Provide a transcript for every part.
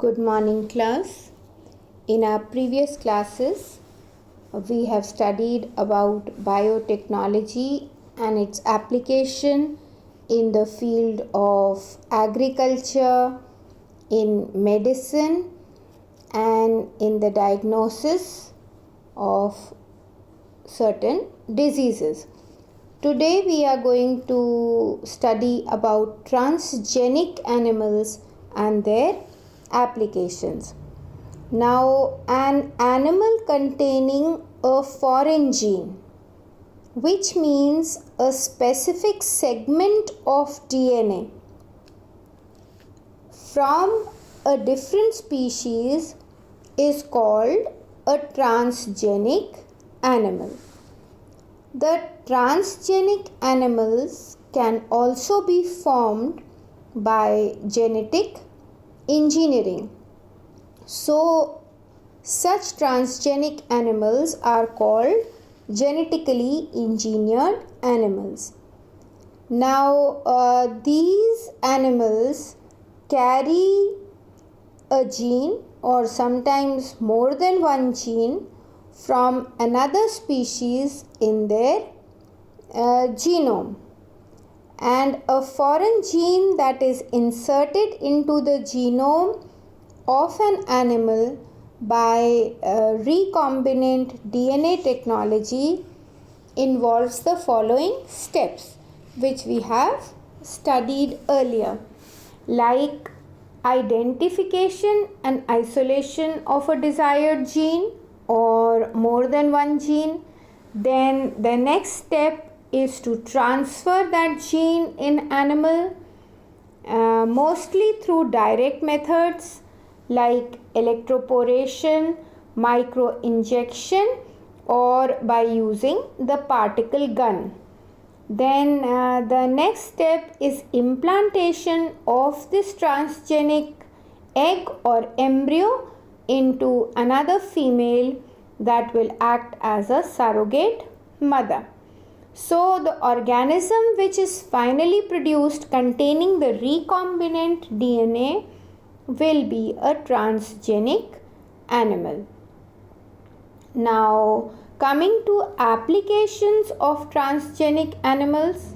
Good morning, class. In our previous classes, we have studied about biotechnology and its application in the field of agriculture, in medicine, and in the diagnosis of certain diseases. Today we are going to study about transgenic animals and their applications. Now, an animal containing a foreign gene, which means a specific segment of DNA from a different species, is called a transgenic animal. The transgenic animals can also be formed by genetic engineering. So, such transgenic animals are called genetically engineered animals. Now, these animals carry a gene or sometimes more than one gene from another species in their genome, and a foreign gene that is inserted into the genome of an animal by recombinant DNA technology involves the following steps, which we have studied earlier, like identification and isolation of a desired gene or more than one gene. Then the next step is to transfer that gene in animal, mostly through direct methods like electroporation, microinjection, or by using the particle gun. Then the next step is implantation of this transgenic egg or embryo into another female that will act as a surrogate mother. So the organism which is finally produced containing the recombinant DNA will be a transgenic animal. Now, coming to applications of transgenic animals,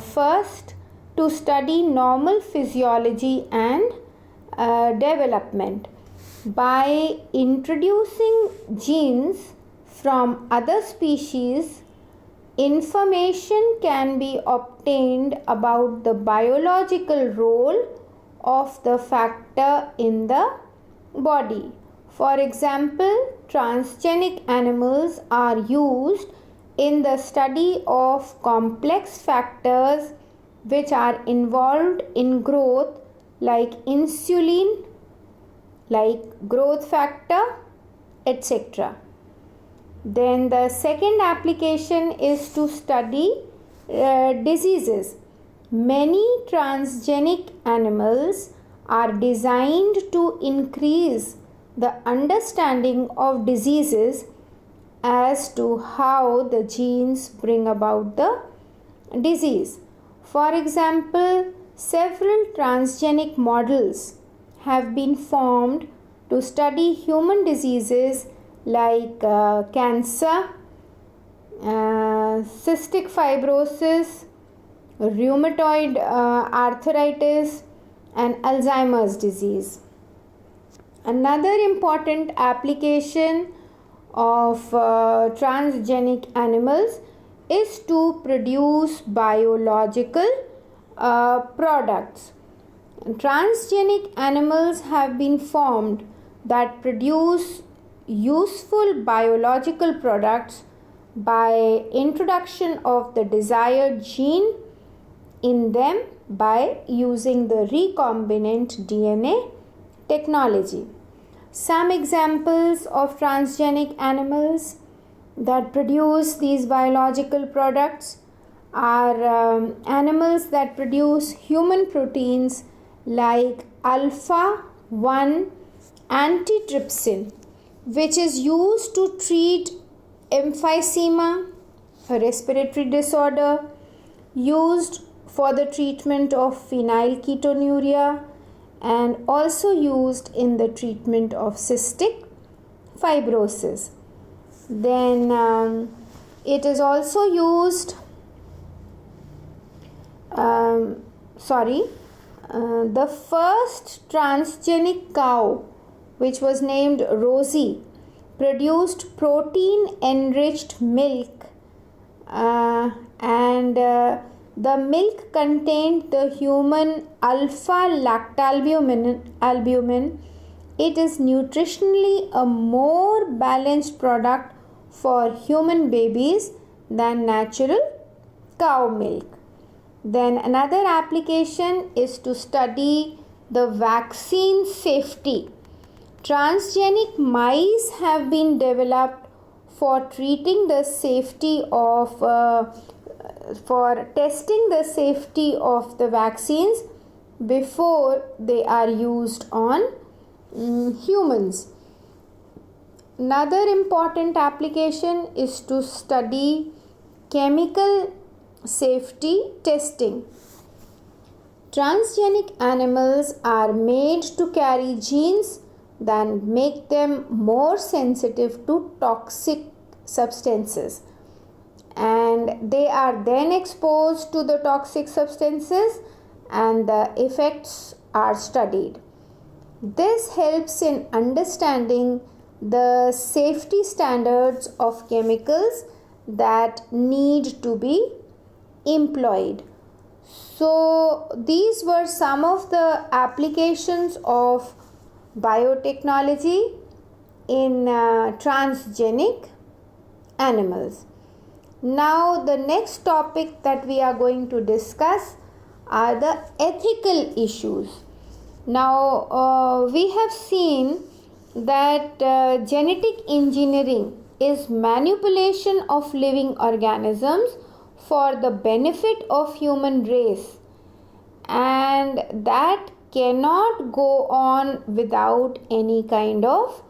first to study normal physiology and development. By introducing genes from other species, information can be obtained about the biological role of the factor in the body. For example, transgenic animals are used in the study of complex factors which are involved in growth, like insulin, like growth factor, etc. Then the second application is to study diseases. Many transgenic animals are designed to increase the understanding of diseases as to how the genes bring about the disease. For example, several transgenic models have been formed to study human diseases like cancer, cystic fibrosis, rheumatoid arthritis, and Alzheimer's disease. Another important application of transgenic animals is to produce biological products. Transgenic animals have been formed that produce useful biological products by introduction of the desired gene in them by using the recombinant DNA technology. Some examples of transgenic animals that produce these biological products are animals that produce human proteins like alpha 1 antitrypsin, which is used to treat emphysema, a respiratory disorder, used for the treatment of phenylketonuria, and also used in the treatment of cystic fibrosis. Then it is also used the first transgenic cow, which was named Rosie, produced protein enriched milk, and the milk contained the human alpha lactalbumin. It is nutritionally a more balanced product for human babies than natural cow milk. Then another application is to study the vaccine safety. Transgenic mice have been developed for treating the safety of for testing the safety of the vaccines before they are used on humans. Another important application is to study chemical safety testing. Transgenic animals are made to carry genes that make them more sensitive to toxic substances, and they are then exposed to the toxic substances and the effects are studied. This helps in understanding the safety standards of chemicals that need to be employed. So these were some of the applications of biotechnology in transgenic animals. Now the next topic that we are going to discuss are the ethical issues. Now we have seen that genetic engineering is manipulation of living organisms for the benefit of human race, and that cannot go on without any kind of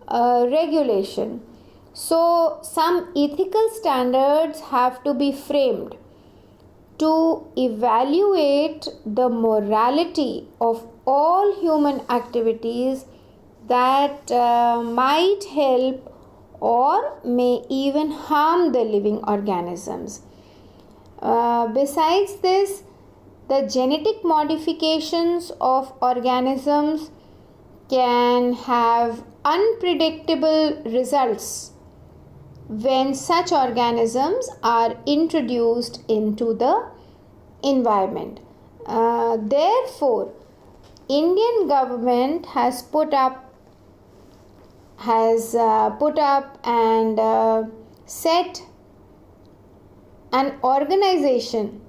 regulation. So some ethical standards have to be framed to evaluate the morality of all human activities that might help or may even harm the living organisms. Besides this, the genetic modifications of organisms can have unpredictable results when such organisms are introduced into the environment. Therefore, Indian government has put up and set an organization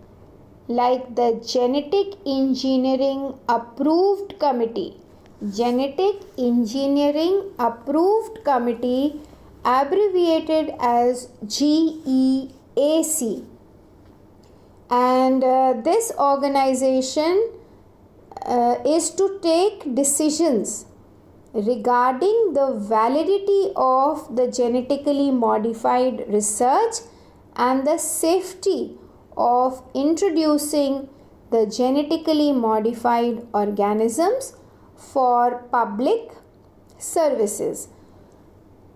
like the Genetic Engineering Approved Committee. Genetic Engineering Approved Committee, abbreviated as GEAC. And this organization is to take decisions regarding the validity of the genetically modified research and the safety of introducing the genetically modified organisms for public services.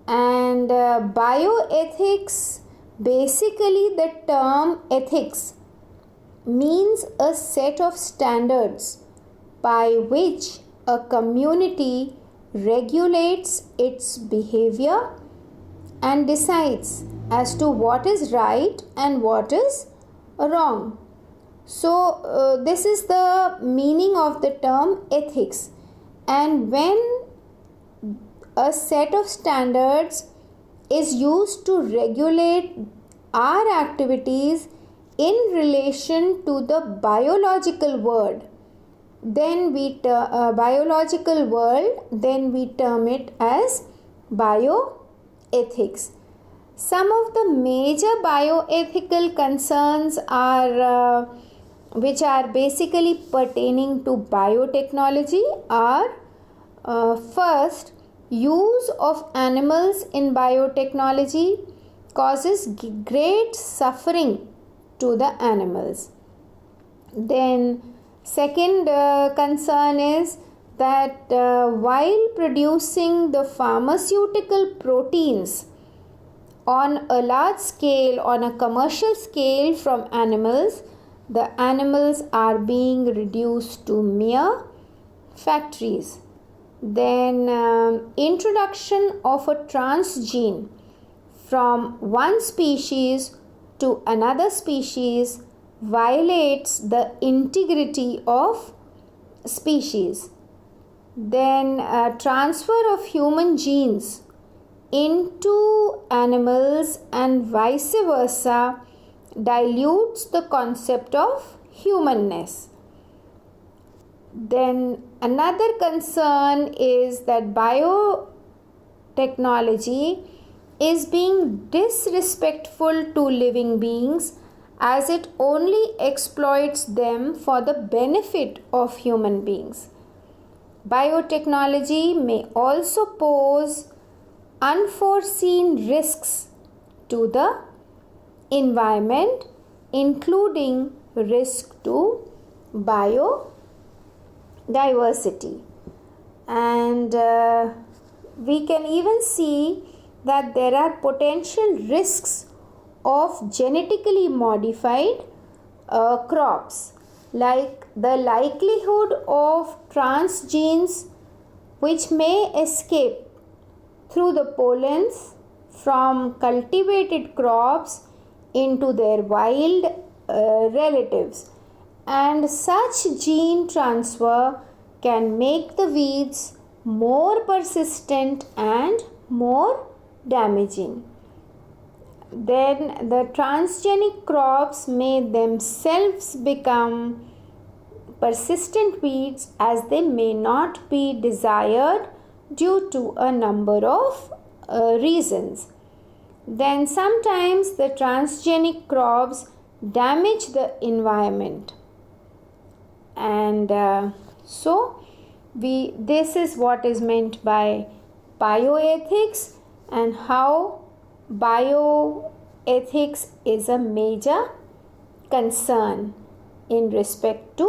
And bioethics, basically the term ethics means a set of standards by which a community regulates its behavior and decides as to what is right and what is wrong. So this is the meaning of the term ethics. And when a set of standards is used to regulate our activities in relation to the biological world, then we term it as bioethics. Some of the major bioethical concerns are which are basically pertaining to biotechnology are first, use of animals in biotechnology causes great suffering to the animals. Then second concern is that while producing the pharmaceutical proteins on a large scale, on a commercial scale from animals, the animals are being reduced to mere factories. Then introduction of a transgene from one species to another species violates the integrity of species. Then transfer of human genes into animals and vice versa dilutes the concept of humanness. Then another concern is that biotechnology is being disrespectful to living beings as it only exploits them for the benefit of human beings. Biotechnology may also pose unforeseen risks to the environment, including risk to biodiversity. And we can even see that there are potential risks of genetically modified crops, like the likelihood of transgenes which may escape through the pollens from cultivated crops into their wild relatives, and such gene transfer can make the weeds more persistent and more damaging. Then the transgenic crops may themselves become persistent weeds as they may not be desired due to a number of reasons. Then sometimes the transgenic crops damage the environment, and this is what is meant by bioethics, and how bioethics is a major concern in respect to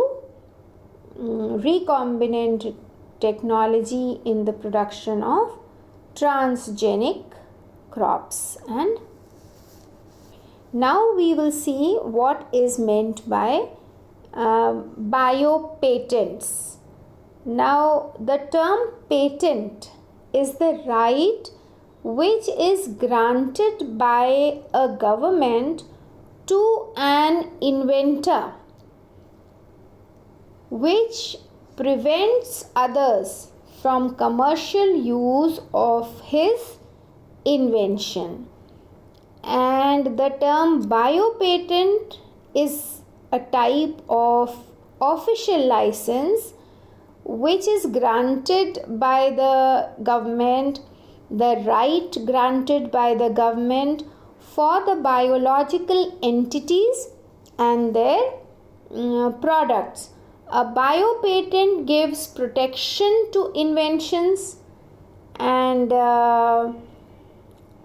recombinant technology in the production of transgenic crops. And now we will see what is meant by biopatents. Now the term patent is the right which is granted by a government to an inventor, which prevents others from commercial use of his invention. And the term biopatent is a type of official license which is granted by the government, the right granted by the government for the biological entities and their products. A biopatent gives protection to inventions and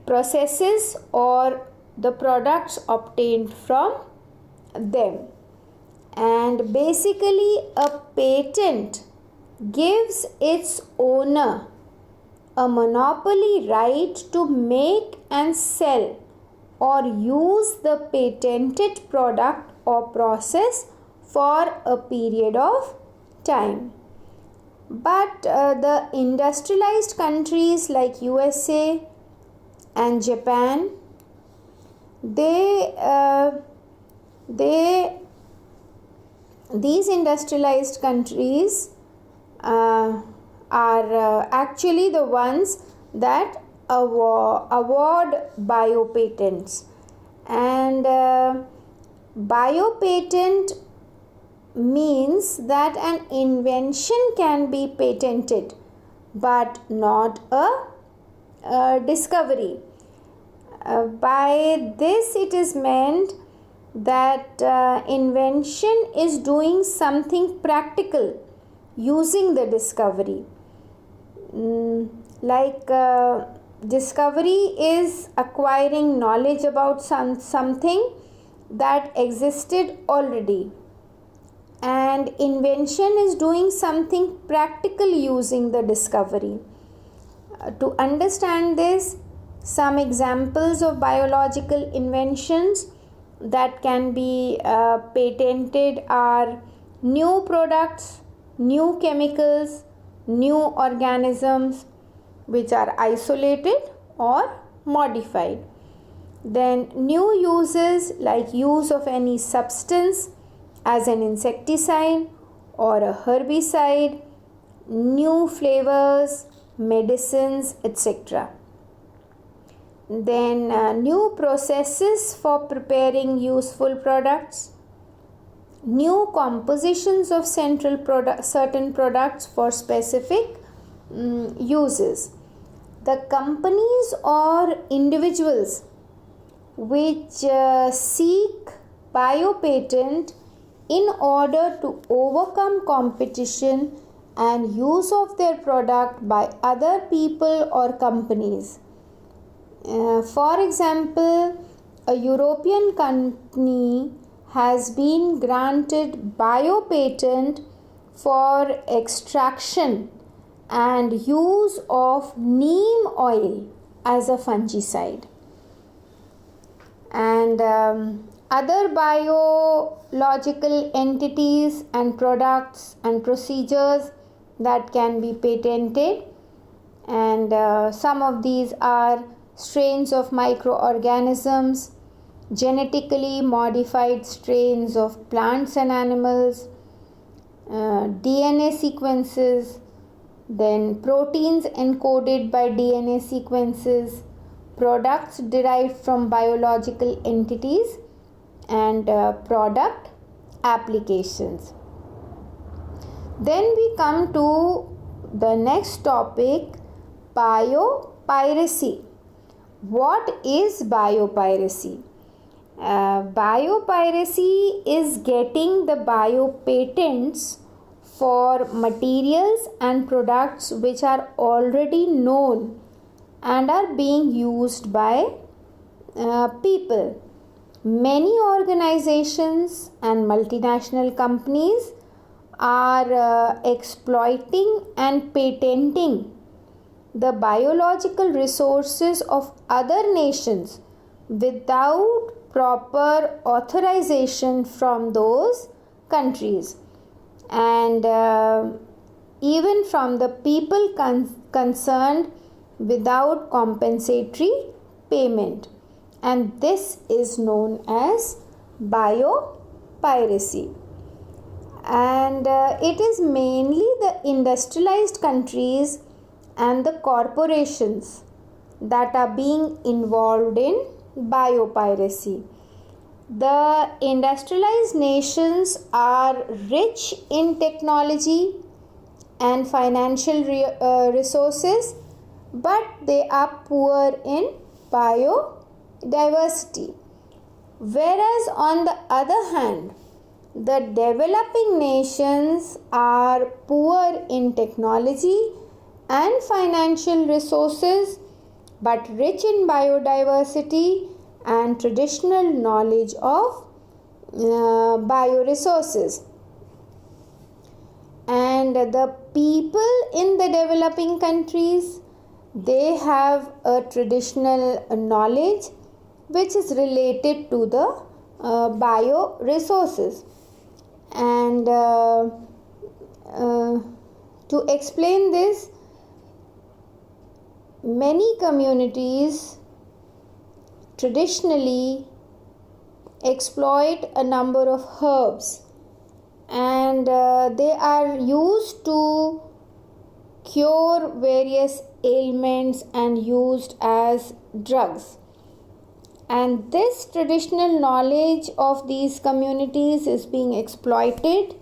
processes or the products obtained from them. And basically, a patent gives its owner a monopoly right to make and sell or use the patented product or process for a period of time. But the industrialized countries like USA and Japan, these industrialized countries are actually the ones that award biopatents. And biopatent means that an invention can be patented but not a discovery. By this it is meant that invention is doing something practical using the discovery. Discovery is acquiring knowledge about something that existed already. and invention is doing something practical using the discovery. To understand this, some examples of biological inventions that can be patented are new products, new chemicals, new organisms which are isolated or modified. Then new uses like use of any substance as an insecticide or a herbicide, new flavors, medicines, etc. Then new processes for preparing useful products, new compositions of certain products for specific uses. The companies or individuals which seek biopatent in order to overcome competition and use of their product by other people or companies. For example, a European company has been granted biopatent for extraction and use of neem oil as a fungicide. And other biological entities and products and procedures that can be patented, and some of these are strains of microorganisms, genetically modified strains of plants and animals, DNA sequences, then proteins encoded by DNA sequences, products derived from biological entities, and product applications. Then we come to the next topic, biopiracy. What is biopiracy? Biopiracy is getting the biopatents for materials and products which are already known and are being used by people. Many organizations and multinational companies are exploiting and patenting the biological resources of other nations without proper authorization from those countries, and even from the people concerned without compensatory payment. And this is known as biopiracy. And it is mainly the industrialized countries and the corporations that are being involved in biopiracy. The industrialized nations are rich in technology and financial resources, but they are poor in biodiversity. Whereas on the other hand, the developing nations are poor in technology and financial resources, but rich in biodiversity and traditional knowledge of bioresources. And the people in the developing countries, they have a traditional knowledge which is related to the bioresources. And to explain this, many communities traditionally exploit a number of herbs, and they are used to cure various ailments and used as drugs. And this traditional knowledge of these communities is being exploited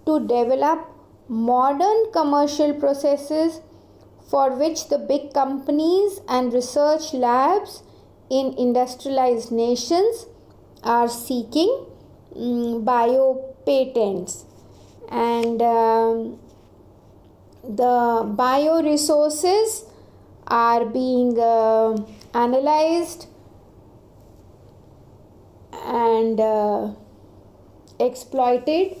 to develop modern commercial processes for which the big companies and research labs in industrialized nations are seeking biopatents. And the bioresources are being analyzed and exploited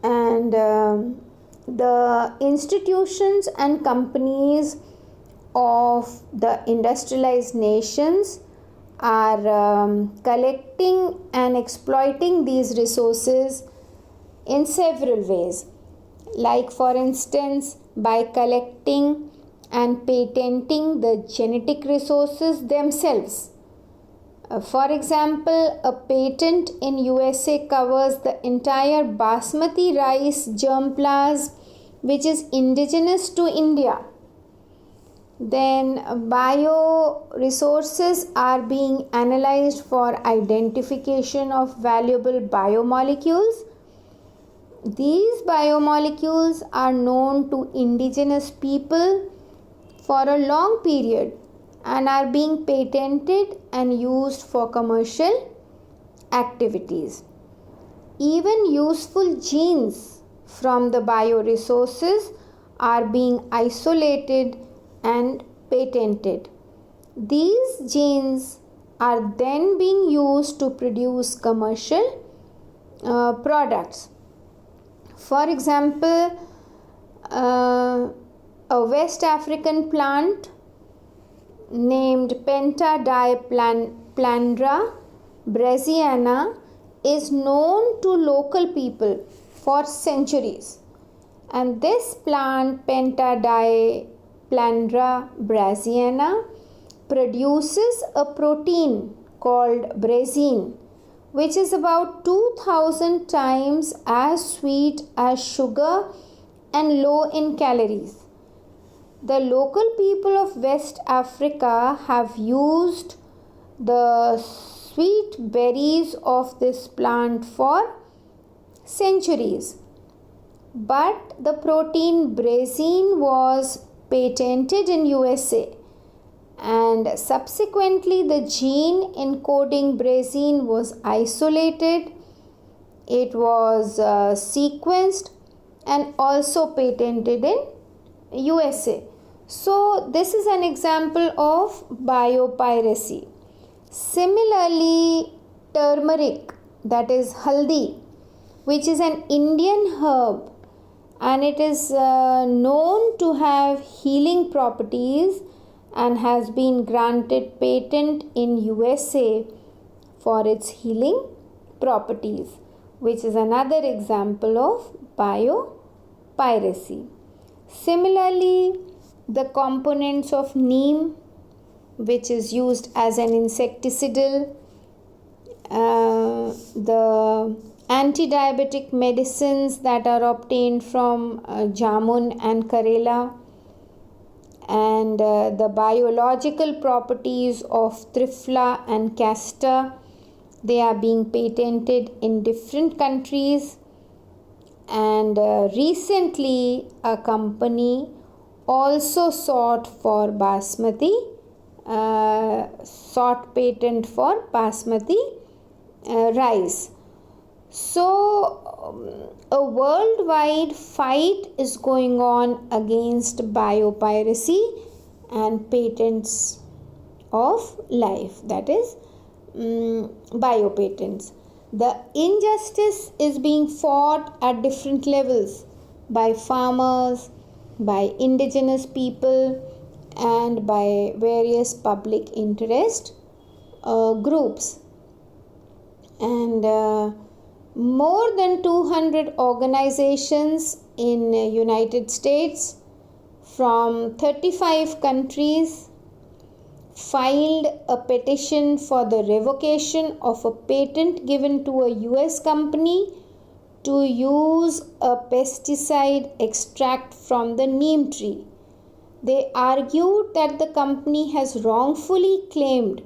And the institutions and companies of the industrialized nations are collecting and exploiting these resources in several ways, like for instance by collecting and patenting the genetic resources themselves. For example, a patent in USA covers the entire basmati rice germplasm which is indigenous to India. Then bioresources are being analyzed for identification of valuable biomolecules. These biomolecules are known to indigenous people for a long period and are being patented and used for commercial activities. Even useful genes from the bioresources are being isolated and patented. These genes are then being used to produce commercial products. For example, a West African plant named Pentadiplandra brasiliana is known to local people for centuries. And this plant, Pentadiplandra brasiliana, produces a protein called brazine, which is about 2000 times as sweet as sugar and low in calories. The local people of West Africa have used the sweet berries of this plant for centuries. But the protein brazine was patented in USA, and subsequently the gene encoding brazine was isolated, it was sequenced and also patented in USA. So this is an example of biopiracy. Similarly, turmeric, that is haldi, which is an Indian herb and it is known to have healing properties and has been granted patent in USA for its healing properties, which is another example of biopiracy. Similarly, the components of neem, which is used as an insecticidal, the anti-diabetic medicines that are obtained from jamun and karela, and the biological properties of triphala and castor, they are being patented in different countries. And recently a company also sought for basmati, sought patent for basmati rice. So a worldwide fight is going on against biopiracy and patents of life, that is biopatents. The injustice is being fought at different levels by farmers, by indigenous people, and by various public interest groups. And more than 200 organizations in United States from 35 countries filed a petition for the revocation of a patent given to a US company to use a pesticide extract from the neem tree. They argued that the company has wrongfully claimed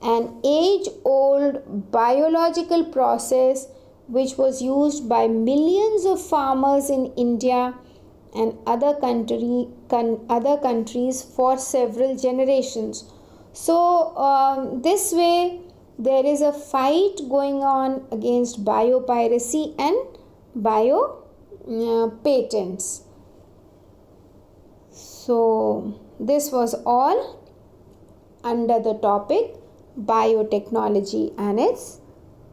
an age-old biological process which was used by millions of farmers in India and other countries for several generations. So this way there is a fight going on against biopiracy and patents. So this was all under the topic biotechnology and its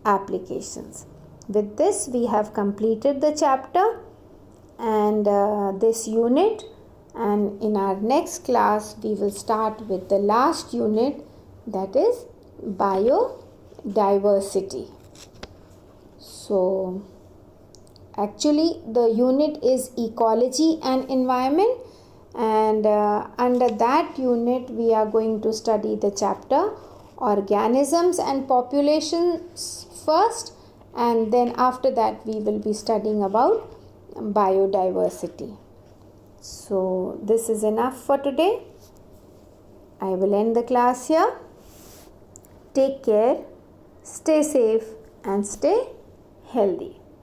applications. With this, we have completed the chapter and this unit, and in our next class we will start with the last unit, that is biodiversity. So actually the unit is ecology and environment, and under that unit we are going to study the chapter organisms and populations first, and then after that we will be studying about biodiversity. So this is enough for today. I will end the class here. Take care, stay safe and stay healthy.